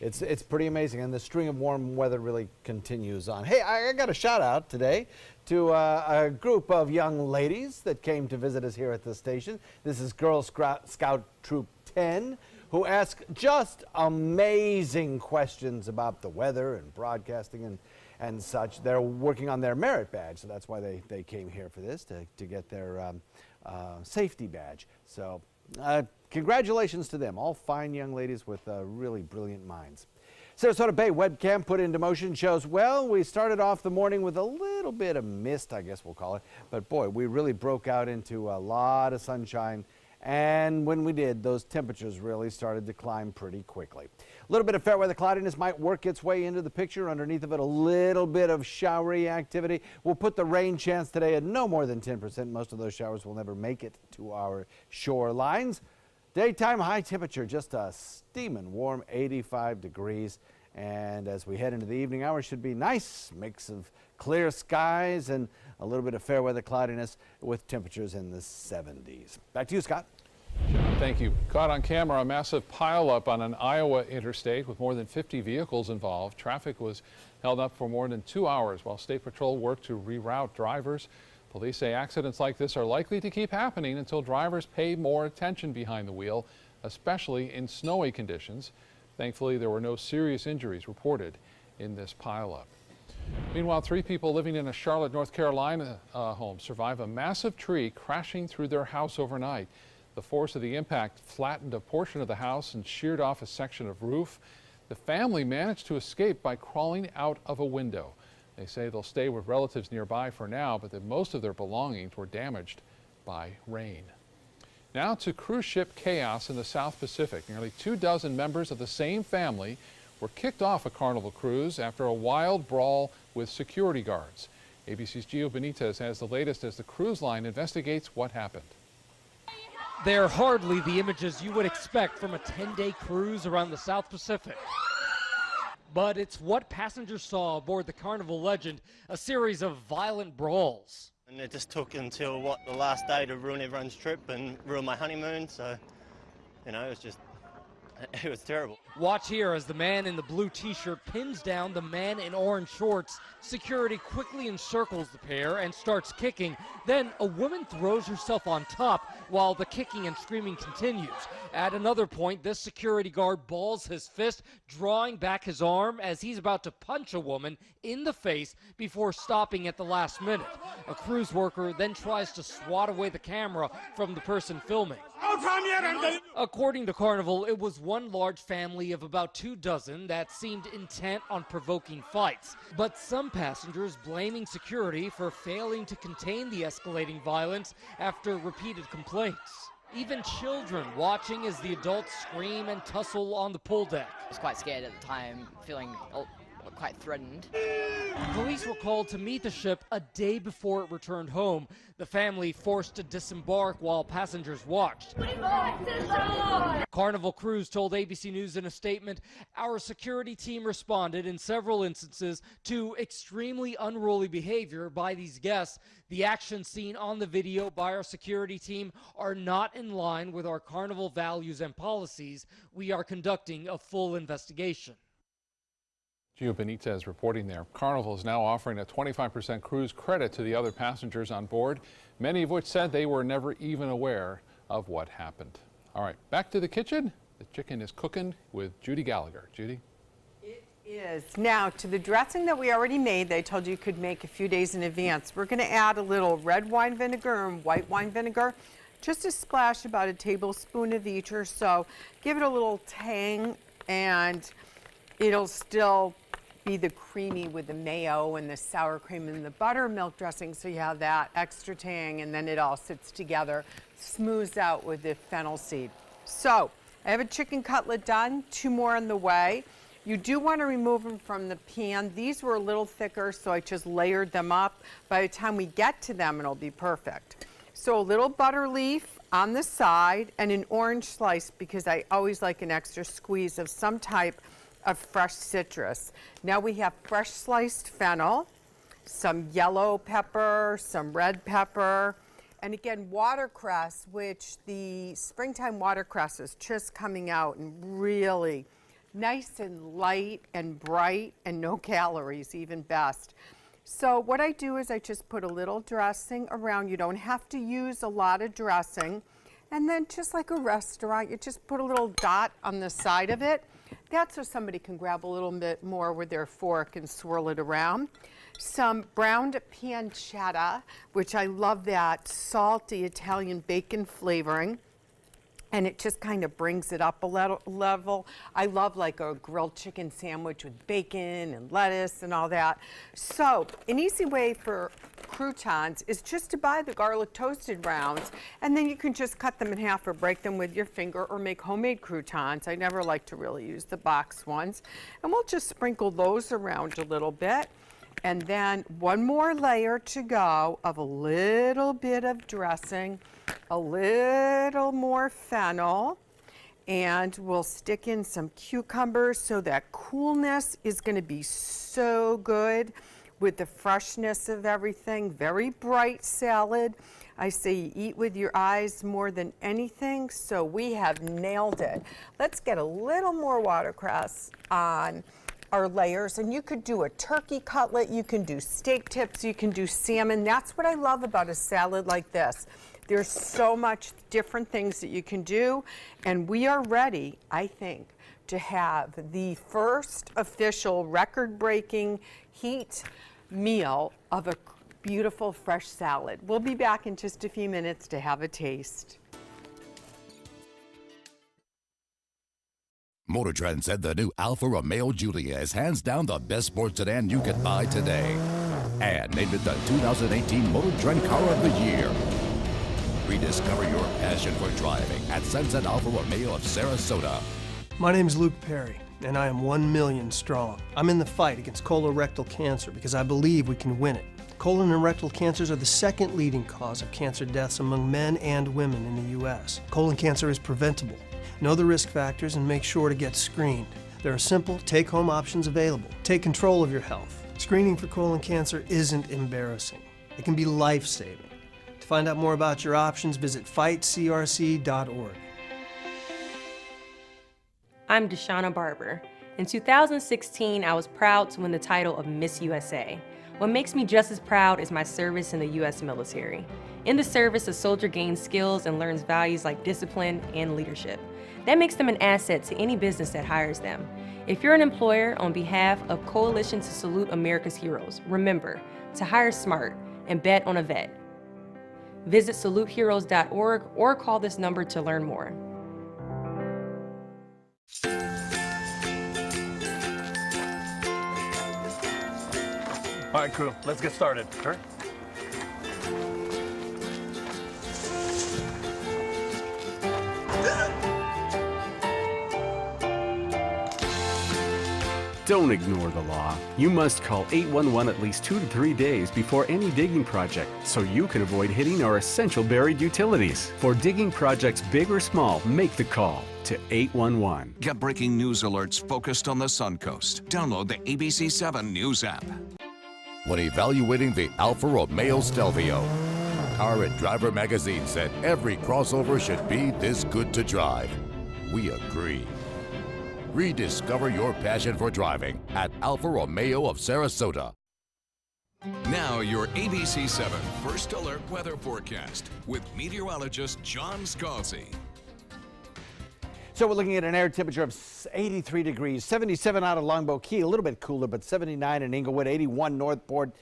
it's pretty amazing, and the string of warm weather really continues on. Hey, I got a shout out today to a group of young ladies that came to visit us here at the station. This is Girl Scout Troop 10, who ask just amazing questions about the weather and broadcasting and such. They're working on their merit badge, so that's why they came here for this, to get their safety badge. So congratulations to them, all fine young ladies with really brilliant minds. Sarasota Bay webcam put into motion shows, well, we started off the morning with a little bit of mist, I guess we'll call it, but boy, we really broke out into a lot of sunshine. And when we did, those temperatures really started to climb pretty quickly. A little bit of fair weather cloudiness might work its way into the picture. Underneath of it, a little bit of showery activity. We'll put the rain chance today at no more than 10%. Most of those showers will never make it to our shorelines. Daytime high temperature, just a steaming warm 85 degrees. And as we head into the evening hours, should be nice mix of clear skies and a little bit of fair weather cloudiness with temperatures in the 70s. Back to you, Scott. John, thank you. Caught on camera, a massive pileup on an Iowa interstate with more than 50 vehicles involved. Traffic was held up for more than 2 hours while State Patrol worked to reroute drivers. Police say accidents like this are likely to keep happening until drivers pay more attention behind the wheel, especially in snowy conditions. Thankfully, there were no serious injuries reported in this pileup. Meanwhile, 3 people living in a Charlotte, North Carolina home survive a massive tree crashing through their house overnight. The force of the impact flattened a portion of the house and sheared off a section of roof. The family managed to escape by crawling out of a window. They say they'll stay with relatives nearby for now, but that most of their belongings were damaged by rain. Now to cruise ship chaos in the South Pacific. Nearly 24 members of the same family were kicked off a Carnival cruise after a wild brawl with security guards. ABC's Gio Benitez has the latest as the cruise line investigates what happened. They're hardly the images you would expect from a 10-day cruise around the South Pacific. But it's what passengers saw aboard the Carnival Legend, a series of violent brawls. And it just took until, the last day to ruin everyone's trip and ruin my honeymoon, so, it was terrible. Watch here as the man in the blue t-shirt pins down the man in orange shorts. Security quickly encircles the pair and starts kicking. Then a woman throws herself on top while the kicking and screaming continues. At another point, this security guard balls his fist, drawing back his arm as he's about to punch a woman in the face before stopping at the last minute. A cruise worker then tries to swat away the camera from the person filming. According to Carnival, it was one large family of about 24 that seemed intent on provoking fights. But some passengers blaming security for failing to contain the escalating violence after repeated complaints. Even children watching as the adults scream and tussle on the pool deck. I was quite scared at the time, feeling quite threatened. Police were called to meet the ship a day before it returned home. The family forced to disembark while passengers watched. Carnival Cruise told ABC News in a statement, "Our security team responded in several instances to extremely unruly behavior by these guests. The actions seen on the video by our security team are not in line with our Carnival values and policies. We are conducting a full investigation." Gio Benitez reporting there. Carnival is now offering a 25% cruise credit to the other passengers on board, many of which said they were never even aware of what happened. All right, back to the kitchen. The chicken is cooking with Judy Gallagher. Judy? It is. Now, to the dressing that we already made, that I told you could make a few days in advance, we're going to add a little red wine vinegar and white wine vinegar. Just a splash, about a tablespoon of each or so. Give it a little tang, and it'll still be the creamy with the mayo and the sour cream and the buttermilk dressing, so you have that extra tang, and then it all sits together, smooths out with the fennel seed. So I have a chicken cutlet done, 2 more on the way. You do want to remove them from the pan. These were a little thicker, so I just layered them up. By the time we get to them, it'll be perfect. So a little butter leaf on the side and an orange slice, because I always like an extra squeeze of some type of fresh citrus. Now we have fresh sliced fennel, some yellow pepper, some red pepper, and again watercress, which the springtime watercress is just coming out and really nice and light and bright and no calories, even best. So what I do is I just put a little dressing around. You don't have to use a lot of dressing. And then just like a restaurant, you just put a little dot on the side of it. That's so somebody can grab a little bit more with their fork and swirl it around. Some browned pancetta, which I love that salty Italian bacon flavoring. And it just kind of brings it up a level. I love like a grilled chicken sandwich with bacon and lettuce and all that. So an easy way for croutons is just to buy the garlic toasted rounds, and then you can just cut them in half or break them with your finger or make homemade croutons. I never like to really use the box ones. And we'll just sprinkle those around a little bit. And then 1 more layer to go of a little bit of dressing, a little more fennel, and we'll stick in some cucumbers, so that coolness is going to be so good with the freshness of everything. Very bright salad. I say you eat with your eyes more than anything, so we have nailed it. Let's get a little more watercress on our layers, and you could do a turkey cutlet, you can do steak tips, you can do salmon. That's what I love about a salad like this. There's so much different things that you can do, and we are ready, I think, to have the first official record-breaking heat meal of a beautiful fresh salad. We'll be back in just a few minutes to have a taste. Motor Trend said the new Alfa Romeo Giulia is hands down the best sports sedan you can buy today, and named it the 2018 Motor Trend Car of the Year. Rediscover your passion for driving at Sunset Alfa Romeo of Sarasota. My name is Luke Perry, and I am 1 million strong. I'm in the fight against colorectal cancer because I believe we can win it. Colon and rectal cancers are the 2nd leading cause of cancer deaths among men and women in the U.S. Colon cancer is preventable. Know the risk factors and make sure to get screened. There are simple, take-home options available. Take control of your health. Screening for colon cancer isn't embarrassing. It can be life-saving. To find out more about your options, visit fightcrc.org. I'm Deshauna Barber. In 2016, I was proud to win the title of Miss USA. What makes me just as proud is my service in the U.S. military. In the service, a soldier gains skills and learns values like discipline and leadership. That makes them an asset to any business that hires them. If you're an employer, on behalf of Coalition to Salute America's Heroes, remember to hire smart and bet on a vet. Visit saluteheroes.org or call this number to learn more. All right, crew, let's get started. Sure. Don't ignore the law. You must call 811 at least 2 to 3 days before any digging project so you can avoid hitting our essential buried utilities. For digging projects big or small, make the call to 811. Get breaking news alerts focused on the Suncoast. Download the ABC7 News app. When evaluating the Alfa Romeo Stelvio, Car and Driver magazine said every crossover should be this good to drive. We agree. Rediscover your passion for driving at Alfa Romeo of Sarasota. Now your ABC 7 First Alert weather forecast with meteorologist John Scalzi. So we're looking at an air temperature of 83 degrees, 77 out of Longboat Key, a little bit cooler, but 79 in Inglewood, 81 Northport.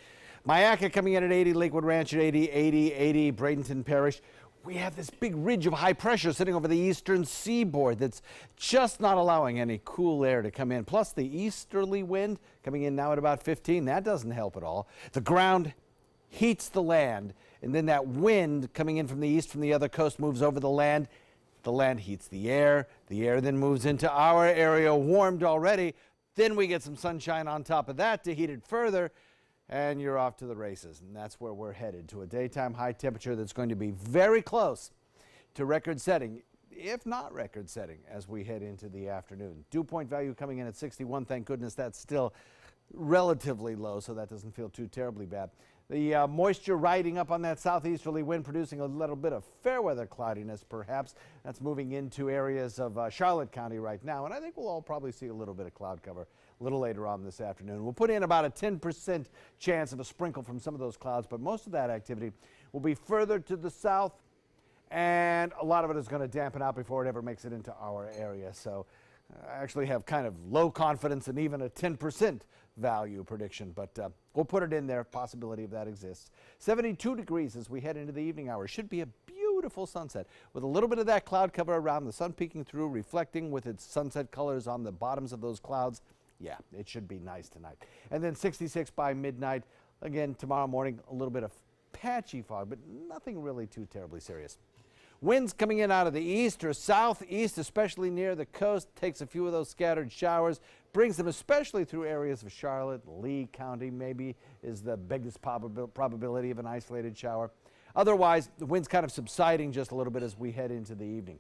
Mayaca coming in at 80, Lakewood Ranch at 80, 80, Bradenton Parish. We have this big ridge of high pressure sitting over the eastern seaboard that's just not allowing any cool air to come in. Plus the easterly wind coming in now at about 15. That doesn't help at all. The ground heats the land, and then that wind coming in from the east from the other coast moves over the land. The land heats the air then moves into our area, warmed already. Then we get some sunshine on top of that to heat it further, and you're off to the races. And that's where we're headed, to a daytime high temperature that's going to be very close to record setting, if not record setting, as we head into the afternoon. Dew point value coming in at 61. Thank goodness that's still relatively low, so that doesn't feel too terribly bad. The moisture riding up on that southeasterly wind, producing a little bit of fair weather cloudiness, perhaps. That's moving into areas of Charlotte County right now, and I think we'll all probably see a little bit of cloud cover a little later on this afternoon. We'll put in about a 10% chance of a sprinkle from some of those clouds, but most of that activity will be further to the south, and a lot of it is going to dampen out before it ever makes it into our area. So I actually have kind of low confidence in even a 10% value prediction, but we'll put it in there. Possibility of that exists. 72 degrees as we head into the evening hours. Should be a beautiful sunset with a little bit of that cloud cover around, the sun peeking through, reflecting with its sunset colors on the bottoms of those clouds. Yeah, it should be nice tonight. And then 66 by midnight. Again, tomorrow morning, a little bit of patchy fog, but nothing really too terribly serious. Winds coming in out of the east or southeast, especially near the coast, takes a few of those scattered showers, brings them especially through areas of Charlotte, Lee County maybe is the biggest probability of an isolated shower. Otherwise, the wind's kind of subsiding just a little bit as we head into the evening.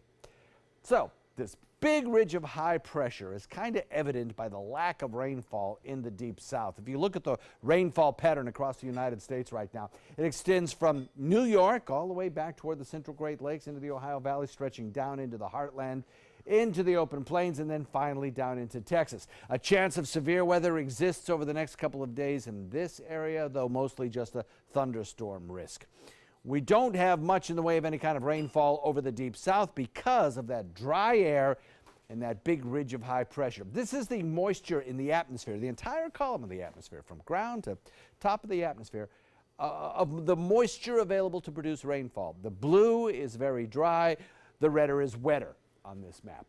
So this big ridge of high pressure is kind of evident by the lack of rainfall in the deep south. If you look at the rainfall pattern across the United States right now, it extends from New York all the way back toward the central Great Lakes into the Ohio Valley, stretching down into the heartland, into the open plains, and then finally down into Texas. A chance of severe weather exists over the next couple of days in this area, though mostly just a thunderstorm risk. We don't have much in the way of any kind of rainfall over the deep south because of that dry air and that big ridge of high pressure. This is the moisture in the atmosphere, the entire column of the atmosphere, from ground to top of the atmosphere, of the moisture available to produce rainfall. The blue is very dry, the redder is wetter on this map.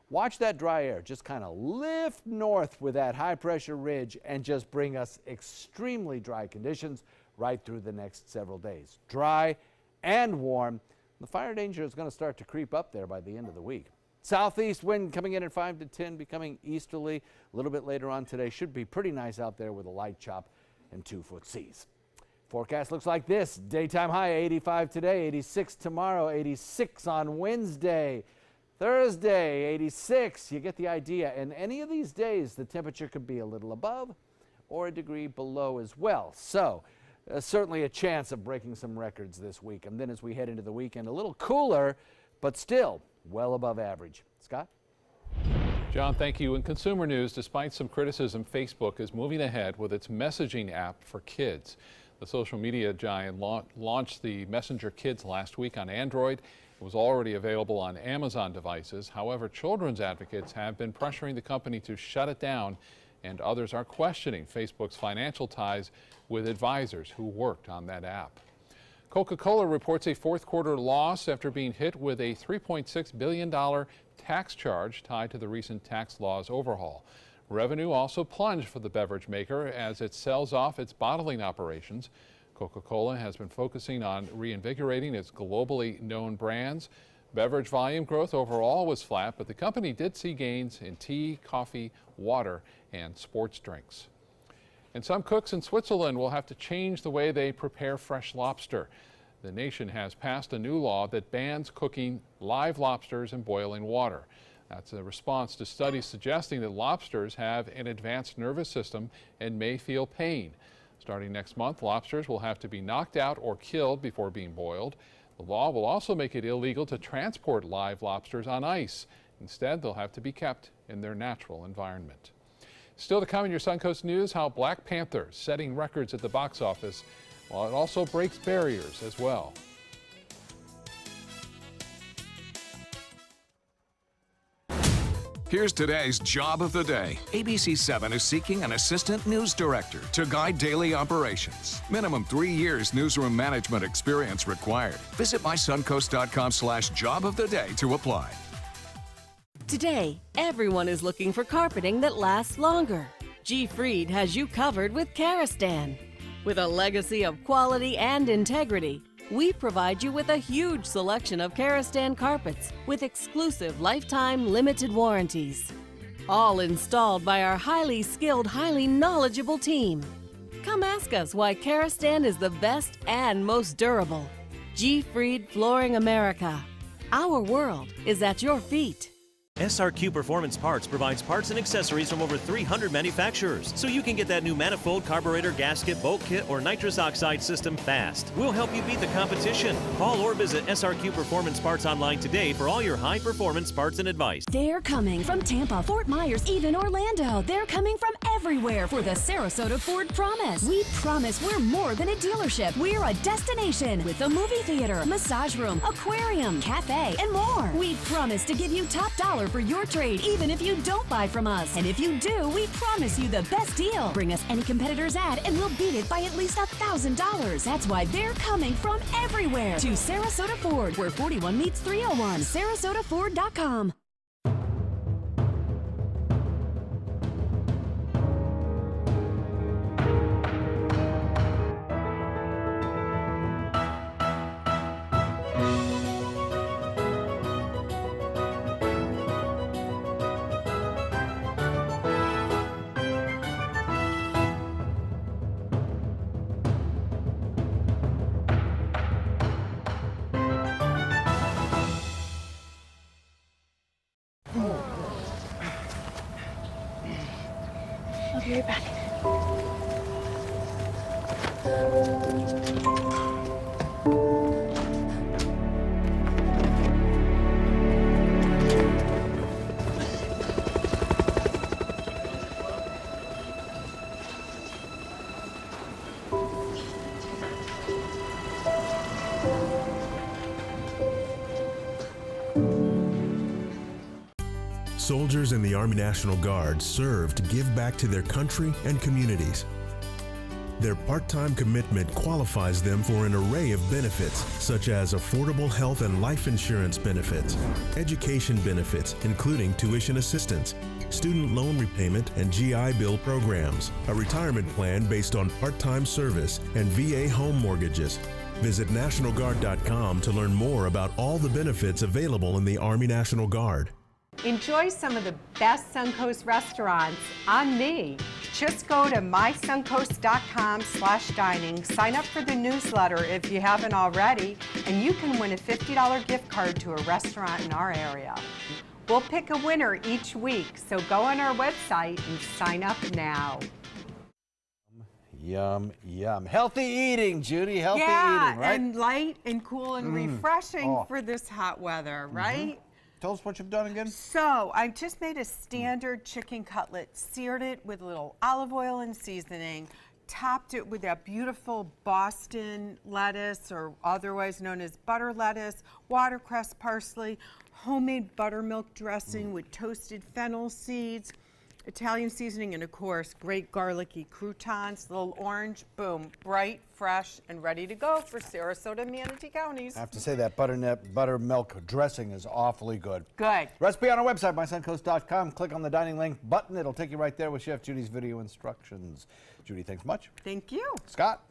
Watch that dry air just kind of lift north with that high pressure ridge and just bring us extremely dry conditions right through the next several days. Dry and warm. The fire danger is going to start to creep up there by the end of the week. Southeast wind coming in at 5 to 10, becoming easterly a little bit later on today. Should be pretty nice out there with a light chop and 2-foot seas. Forecast looks like this. Daytime high 85 today, 86 tomorrow, 86 on Wednesday. Thursday 86. You get the idea. And any of these days the temperature could be a little above or a degree below as well. So certainly a chance of breaking some records this week. And then as we head into the weekend, a little cooler, but still well above average. Scott? John, thank you. In consumer news, despite some criticism, Facebook is moving ahead with its messaging app for kids. The social media giant launched the Messenger Kids last week on Android. It was already available on Amazon devices. However, children's advocates have been pressuring the company to shut it down, and others are questioning Facebook's financial ties with advisors who worked on that app. Coca-Cola reports a fourth quarter loss after being hit with a $3.6 billion tax charge tied to the recent tax laws overhaul. Revenue also plunged for the beverage maker as it sells off its bottling operations. Coca-Cola has been focusing on reinvigorating its globally known brands. Beverage volume growth overall was flat, but the company did see gains in tea, coffee, water, and sports drinks. And some cooks in Switzerland will have to change the way they prepare fresh lobster. The nation has passed a new law that bans cooking live lobsters in boiling water. That's a response to studies suggesting that lobsters have an advanced nervous system and may feel pain. Starting next month, lobsters will have to be knocked out or killed before being boiled. The law will also make it illegal to transport live lobsters on ice. Instead, they'll have to be kept in their natural environment. Still to come in your Suncoast News, how Black Panther setting records at the box office, while it also breaks barriers as well. Here's today's job of the day. ABC 7 is seeking an assistant news director to guide daily operations. Minimum 3 years newsroom management experience required. Visit mysuncoast.com/job of the day to apply. Today, everyone is looking for carpeting that lasts longer. G. Fried has you covered with Karastan. With a legacy of quality and integrity, we provide you with a huge selection of Karastan carpets with exclusive lifetime limited warranties. All installed by our highly skilled, highly knowledgeable team. Come ask us why Karastan is the best and most durable. G. Fried Flooring America. Our world is at your feet. SRQ Performance Parts provides parts and accessories from over 300 manufacturers, so you can get that new manifold, carburetor, gasket, bolt kit, or nitrous oxide system fast. We'll help you beat the competition. Call or visit SRQ Performance Parts online today for all your high-performance parts and advice. They're coming from Tampa, Fort Myers, even Orlando. They're coming from everywhere for the Sarasota Ford Promise. We promise we're more than a dealership. We're a destination with a movie theater, massage room, aquarium, cafe, and more. We promise to give you top dollar for your trade, even if you don't buy from us. And if you do, we promise you the best deal. Bring us any competitor's ad and we'll beat it by at least $1,000. That's why they're coming from everywhere to Sarasota Ford, where 41 meets 301. SarasotaFord.com. I'll be right back. Soldiers in the Army National Guard serve to give back to their country and communities. Their part-time commitment qualifies them for an array of benefits, such as affordable health and life insurance benefits, education benefits, including tuition assistance, student loan repayment, and GI Bill programs, a retirement plan based on part-time service, and VA home mortgages. Visit NationalGuard.com to learn more about all the benefits available in the Army National Guard. Enjoy some of the best Suncoast restaurants on me. Just go to mysuncoast.com/dining, sign up for the newsletter if you haven't already, and you can win a $50 gift card to a restaurant in our area. We'll pick a winner each week, so go on our website and sign up now. Yum, yum. Healthy eating, Judy. Healthy eating, right? And light and cool and refreshing for this hot weather, right? Tell us what you've done again. So I just made a standard chicken cutlet, seared it with a little olive oil and seasoning, topped it with that beautiful Boston lettuce, or otherwise known as butter lettuce, watercress, parsley, homemade buttermilk dressing with toasted fennel seeds, Italian seasoning, and of course, great garlicky croutons, little orange, boom, bright, fresh, and ready to go for Sarasota and Manatee counties. I have to say that buttermilk dressing is awfully good. Good. Recipe on our website, mysuncoast.com. Click on the dining link button. It'll take you right there with Chef Judy's video instructions. Judy, thanks much. Thank you. Scott.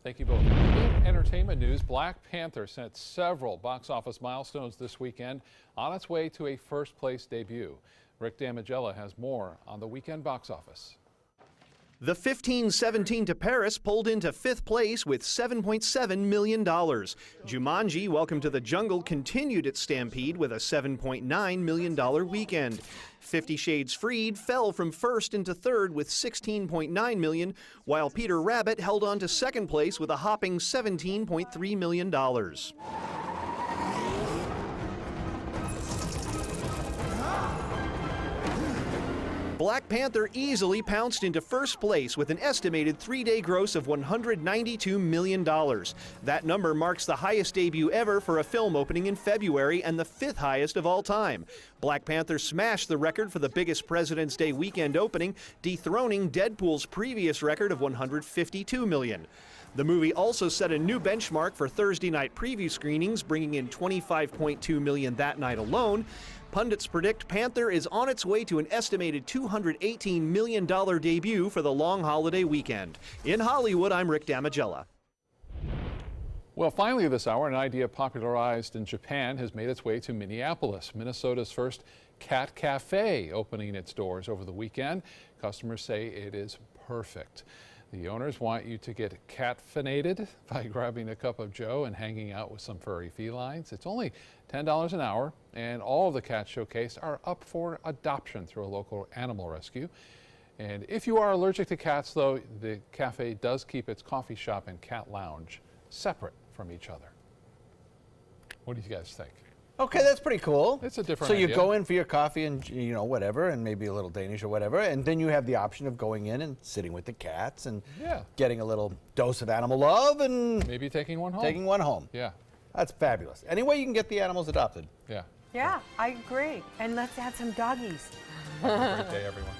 Thank you both. In entertainment news, Black Panther set several box office milestones this weekend on its way to a first-place debut. Rick Damigella has more on the weekend box office. The 1517 to Paris pulled into 5th place with $7.7 million. Jumanji, Welcome to the Jungle continued its stampede with a $7.9 million weekend. 50 Shades Freed fell from 1st into 3rd with $16.9 million, while Peter Rabbit held on to 2nd place with a hopping $17.3 million. Black Panther easily pounced into first place with an estimated 3-day gross of $192 million. That number marks the highest debut ever for a film opening in February and the 5th highest of all time. Black Panther smashed the record for the biggest President's Day weekend opening, dethroning Deadpool's previous record of $152 million. The movie also set a new benchmark for Thursday night preview screenings, bringing in $25.2 million that night alone. Pundits predict Panther is on its way to an estimated $218 million debut for the long holiday weekend. In Hollywood, I'm Rick Damigella. Well, finally this hour, an idea popularized in Japan has made its way to Minneapolis. Minnesota's first cat cafe opening its doors over the weekend. Customers say it is perfect. The owners want you to get cat-finated by grabbing a cup of joe and hanging out with some furry felines. It's only $10 an hour, and all of the cats showcased are up for adoption through a local animal rescue. And if you are allergic to cats, though, the cafe does keep its coffee shop and cat lounge separate from each other. What do you guys think? Okay, that's pretty cool. It's a different So you idea. go in for your coffee and, you know, whatever, and maybe a little Danish or whatever, and then you have the option of going in and sitting with the cats and getting a little dose of animal love and maybe taking one home. Taking one home. Yeah. That's fabulous. Any way you can get the animals adopted. Yeah. Yeah, I agree. And let's add some doggies. Have a great day, everyone.